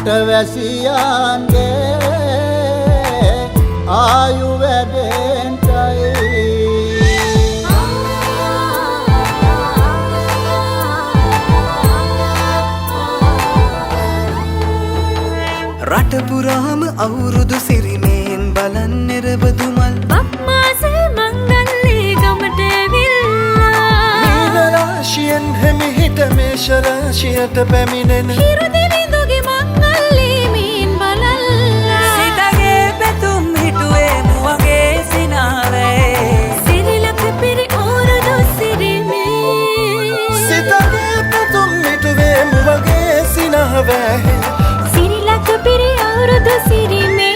රටවැසියන්ගේ ආයු වැඩෙන්ටයි රට පුරාම අවුරුදු සිරිමෙන් බලන් නිරබදුමල් බක්මාසේ මංගල්ලේ ගමට ඇවිල්ලා මීන රාශියෙන් හිමිහිට මේෂ රාශියට පැමිණෙන හිරුදිවිඳුගේ මංගල්ලේ මීන් බලල්ලා සිතගේ පැතුම් හිටුවේ මුවගේ සිනාවේ සිරිලක පිරි අවුරුදු සිරිමේ සිතගේ පැතුම් හිටුවේ මුවගේ සිනාවේ සිරිලක පිරි අවුරුදු සිරිමේ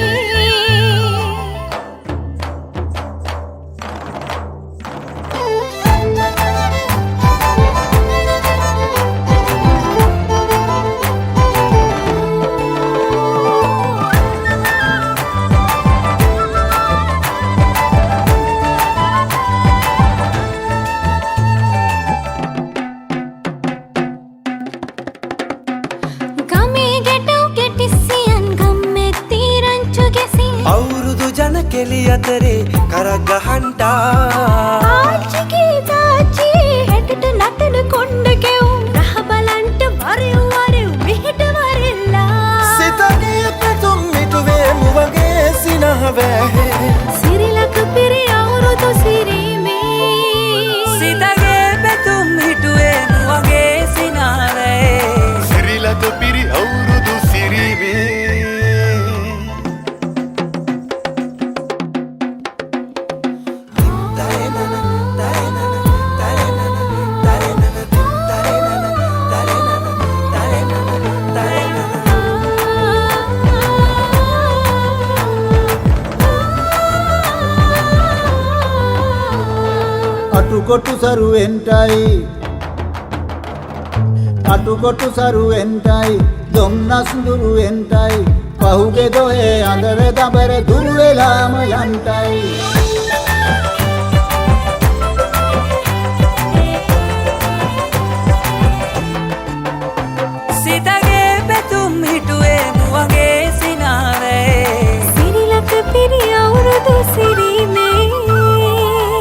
අවුරුදු ජන කෙලි අතරේ කරක් ගහන්ටා ආච්චිගේ තාච්චි හැටට නටන කොණ්ඩ කෙවුම් රහ බලන්ට වරෙව් වරෙව් මෙහෙට වරෙල්ලා සිතගේ පැතුම් හිටුවේ මුවගේ සිනාවේ සිරිලක පිරි අවුරුදු සිරිමේ සිතගේ පැතුම් හිටුවේ මුවගේ සිනාවේ සිරිලක පිරි අවුරුදු සිරිමේ අටුකොටු සරුවෙන්ටයි දොම්නස් දුරුවෙන්ටයි පහුගේ දොහේ අඳර දබර දුරු වෙලා